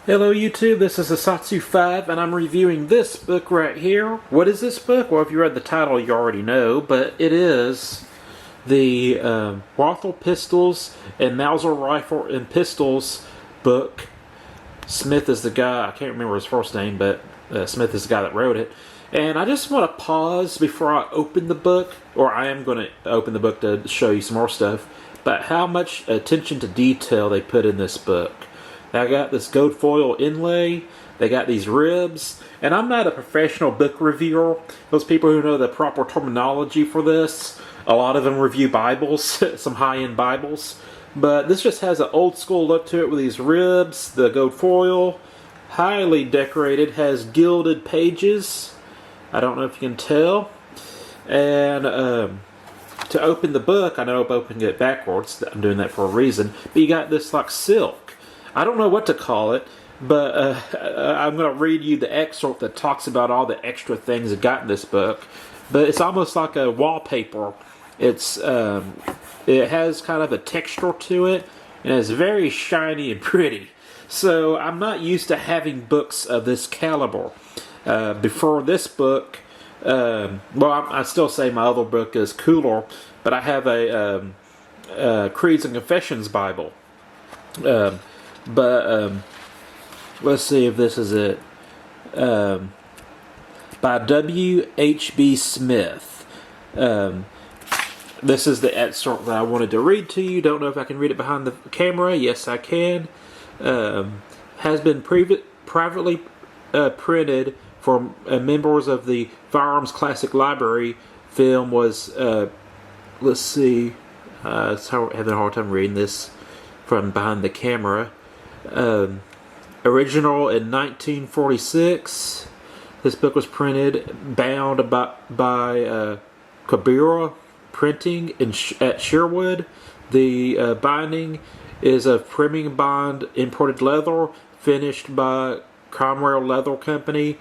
Hello YouTube, this is Asatsu5 and I'm reviewing this book right here. What is this book? Well, if you read the title you already know, but it is the Walther Pistols and Mauser Rifle and Pistols book. Smith is the guy, I can't remember his first name, but Smith is the guy that wrote it. And I just want to pause before I open the book, or I am going to open the book to show you some more stuff, but how much attention to detail they put in this book. I got this gold foil inlay, they got these ribs, and I'm not a professional book reviewer. Those people who know the proper terminology for this, a lot of them review Bibles, some high-end Bibles, but this just has an old school look to it with these ribs, the gold foil, highly decorated, has gilded pages, I don't know if you can tell, and to open the book, I know I'm opening it backwards, I'm doing that for a reason, but you got this like silk. I don't know what to call it, but I'm going to read you the excerpt that talks about all the extra things that got in this book. But it's almost like a wallpaper. It has kind of a texture to it, and it's very shiny and pretty. So I'm not used to having books of this caliber. Before this book, I still say my other book is cooler, but I have a Creeds and Confessions Bible. Let's see if this is it. By W.H.B. Smith. This is the excerpt that I wanted to read to you. Don't know if I can read it behind the camera. Yes, I can. Has been privately printed for members of the Firearms Classic Library. Film was, let's see. I'm having a hard time reading this from behind the camera. Original in 1946. This book was printed, bound by Kabira Printing at Sherwood. The binding is of premium bond imported leather, finished by Cromwell Leather Company.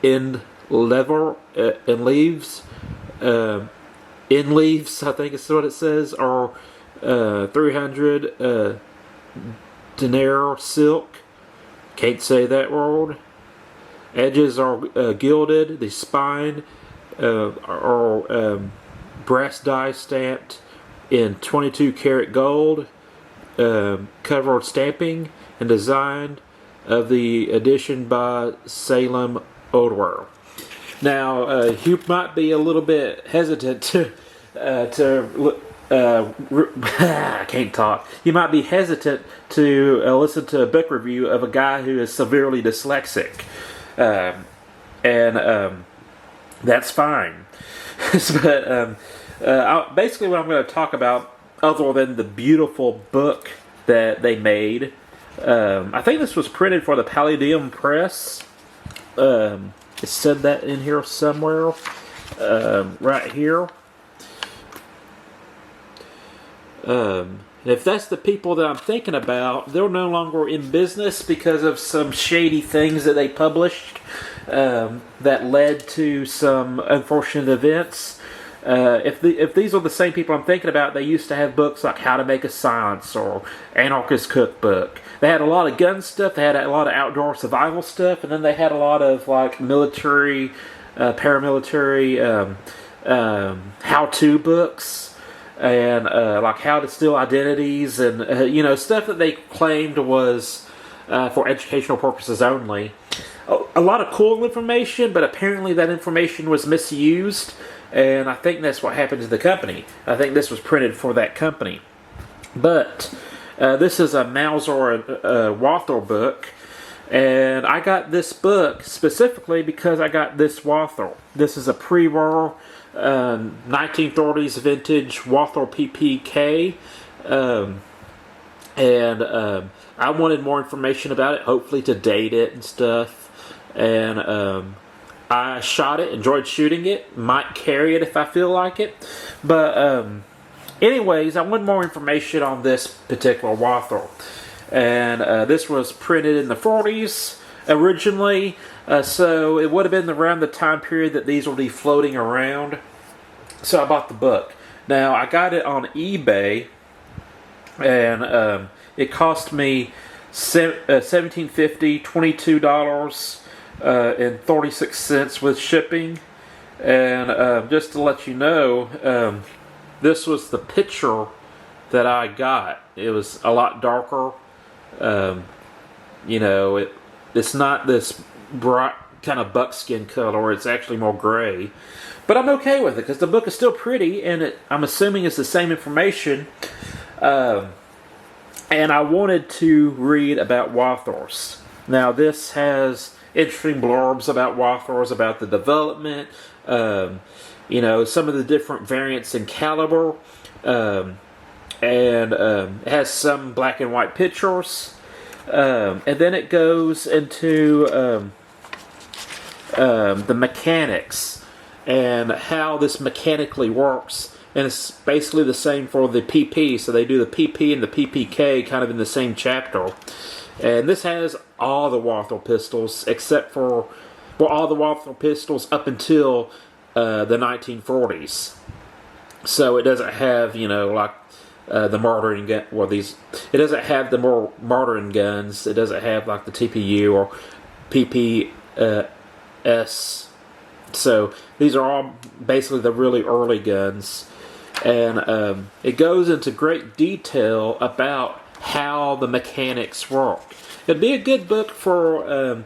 In leather and leaves. In leaves, I think is what it says, are 300 denier silk. Can't say that word. Edges are gilded. The spine are brass die stamped in 22 karat gold. Covered stamping and designed of the edition by Salem Odewar. Now, you might be a little bit hesitant to I can't talk. You might be hesitant to listen to a book review of a guy who is severely dyslexic, and that's fine. But basically, what I'm going to talk about, other than the beautiful book that they made, I think this was printed for the Palladium Press. It said that in here somewhere, right here. If that's the people that I'm thinking about, they're no longer in business because of some shady things that they published that led to some unfortunate events. If these are the same people I'm thinking about, they used to have books like How to Make a Science or Anarchist Cookbook. They had a lot of gun stuff, they had a lot of outdoor survival stuff, and then they had a lot of like military, paramilitary how-to books. And like how to steal identities, and stuff that they claimed was for educational purposes only. A lot of cool information, but apparently that information was misused, and I think that's what happened to the company. I think this was printed for that company. But this is a Mauser Walther book, and I got this book specifically because I got this Walther. This is a pre-war 1930s vintage Walther PPK, and I wanted more information about it, hopefully to date it and stuff, and I shot it, enjoyed shooting it, might carry it if I feel like it, but anyways, I wanted more information on this particular Walther, and this was printed in the 40s originally, so it would have been around the time period that these will be floating around. So I bought the book. Now I got it on eBay, and It cost me $17.50, $22.36 with shipping. And just to let you know, this was the picture that I got. It was a lot darker. It's not this bright kind of buckskin color. It's actually more gray. But I'm okay with it because the book is still pretty, and I'm assuming it's the same information. And I wanted to read about Walthers. Now, this has interesting blurbs about Walthers, about the development, some of the different variants in caliber, and it has some black and white pictures. And then it goes into the mechanics and how this mechanically works. And it's basically the same for the PP. So they do the PP and the PPK kind of in the same chapter. And this has all the Walther pistols except for, all the Walther pistols up until the 1940s. So it doesn't have, the mortaring gun. Well, it doesn't have the more mortaring guns. It doesn't have like the TPU or PPS. So these are all basically the really early guns, and it goes into great detail about how the mechanics work. It'd be a good book for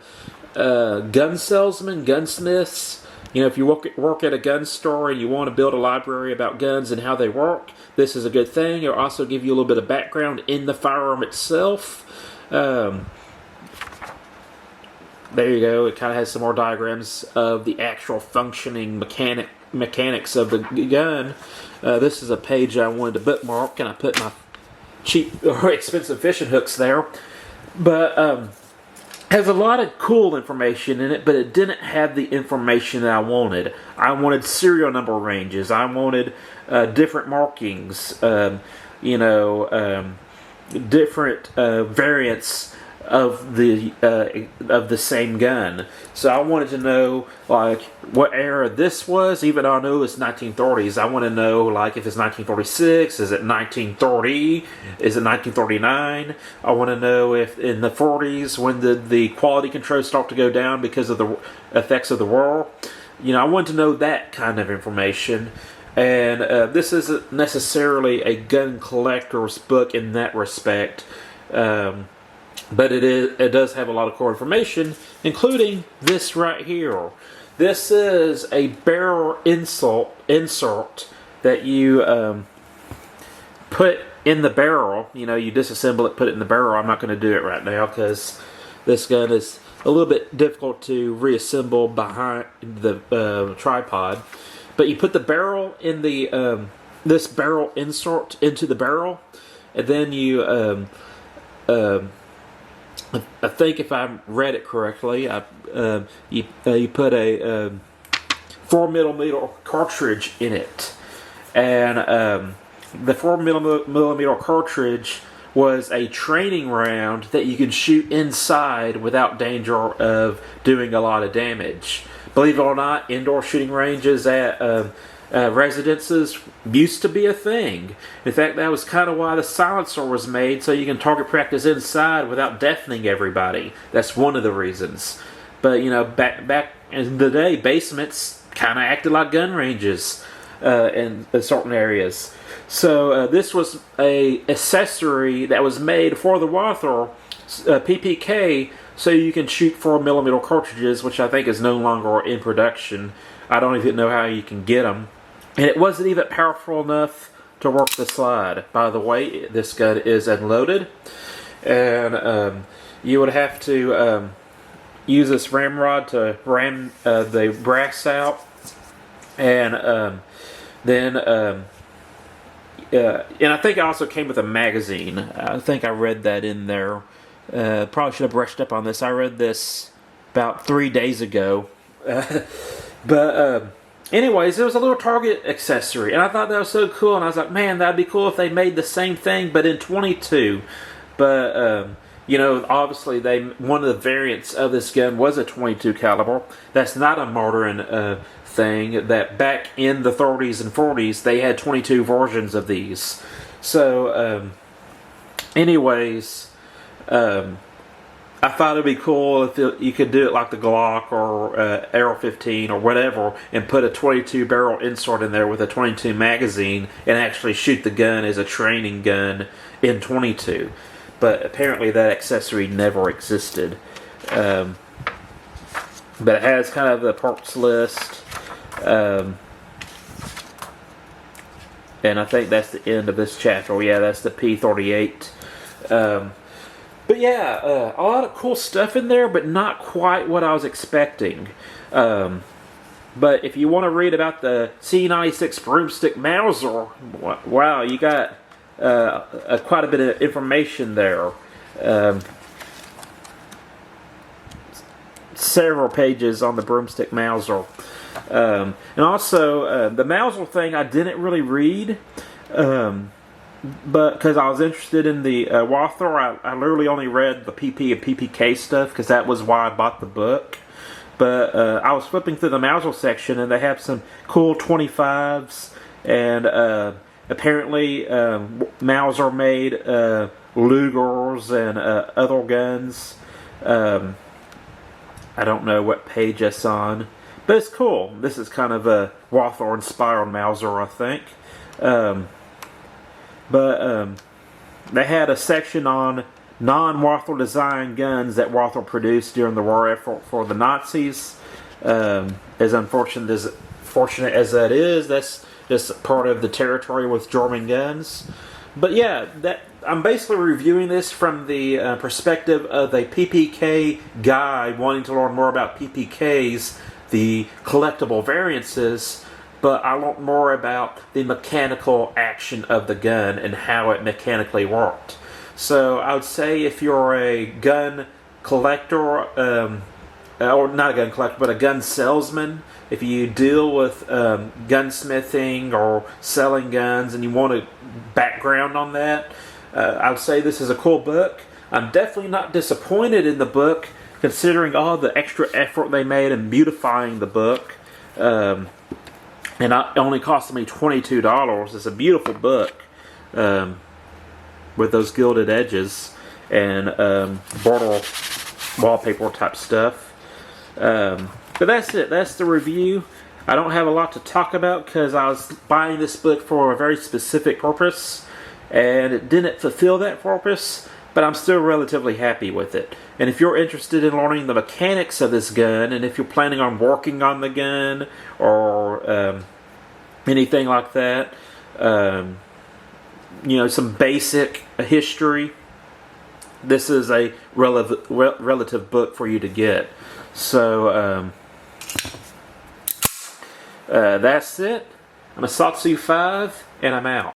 gun salesmen, gunsmiths. If you work at a gun store and you want to build a library about guns and how they work, this is a good thing. It'll also give you a little bit of background in the firearm itself. There you go. It kind of has some more diagrams of the actual functioning mechanics of the gun. This is a page I wanted to bookmark, and I put my cheap or expensive fishing hooks there. But has a lot of cool information in it, but it didn't have the information that I wanted. I wanted serial number ranges. I wanted different markings. Different variants of the same gun. So I wanted to know like what era this was, even though I know it's 1930s. I want to know like if it's 1946, is it 1930, is it 1939? I want to know if in the 40s when did the quality control start to go down because of the effects of the war. I want to know that kind of information. And this isn't necessarily a gun collector's book in that respect. But it does have a lot of core information, including this right here. This is a barrel insert that you put in the barrel. You disassemble it, put it in the barrel. I'm not going to do it right now because this gun is a little bit difficult to reassemble behind the tripod. But you put the barrel in the this barrel insert into the barrel, and then you I think if I read it correctly, you put a 4mm cartridge in it, and the 4mm cartridge was a training round that you could shoot inside without danger of doing a lot of damage. Believe it or not, indoor shooting ranges at residences used to be a thing. In fact, that was kind of why the silencer was made, so you can target practice inside without deafening everybody. That's one of the reasons. But back in the day, basements kind of acted like gun ranges in certain areas. So this was a accessory that was made for the Walther PPK, so you can shoot 4mm cartridges, which I think is no longer in production. I don't even know how you can get them. And it wasn't even powerful enough to work the slide. By the way, this gun is unloaded. And you would have to use this ramrod to ram the brass out. And then and I think it also came with a magazine. I think I read that in there. Probably should have brushed up on this. I read this about 3 days ago. But anyways, there was a little target accessory, and I thought that was so cool, and I was like, man, that'd be cool if they made the same thing, but in .22. But, obviously one of the variants of this gun was a .22 caliber. That's not a mortaring thing. That back in the 30s and 40s, they had .22 versions of these. So, anyways, I thought it'd be cool if you could do it like the Glock or Arrow-15 or whatever, and put a 22 barrel insert in there with a 22 magazine and actually shoot the gun as a training gun in 22. But apparently that accessory never existed. But it has kind of the parts list. And I think that's the end of this chapter. Oh, yeah, that's the P38. But yeah, a lot of cool stuff in there, but not quite what I was expecting. But if you want to read about the C96 broomstick Mauser, wow, you got quite a bit of information there. Several pages on the broomstick Mauser. And also, the Mauser thing I didn't really read. But because I was interested in the Walther, I literally only read the PP and PPK stuff because that was why I bought the book. But I was flipping through the Mauser section, and they have some cool 25s, and apparently Mauser made Lugers and other guns. I don't know what page that's on, but it's cool. This is kind of a Walther-inspired Mauser, I think. But they had a section on non-Walther design guns that Walther produced during the war effort for the Nazis. As unfortunate as that is, that's just part of the territory with German guns. But yeah, I'm basically reviewing this from the perspective of a PPK guy wanting to learn more about PPKs, the collectible variances. But I learned more about the mechanical action of the gun and how it mechanically worked. So I would say if you're a gun collector, or not a gun collector, but a gun salesman, if you deal with gunsmithing or selling guns and you want a background on that, I would say this is a cool book. I'm definitely not disappointed in the book, considering all the extra effort they made in beautifying the book. And it only cost me $22. It's a beautiful book with those gilded edges and border wallpaper type stuff. But that's it. That's the review. I don't have a lot to talk about because I was buying this book for a very specific purpose, and it didn't fulfill that purpose, but I'm still relatively happy with it. And if you're interested in learning the mechanics of this gun, and if you're planning on working on the gun or anything like that, some basic history, this is a relative book for you to get. So that's it. I'm a Satsu 5, and I'm out.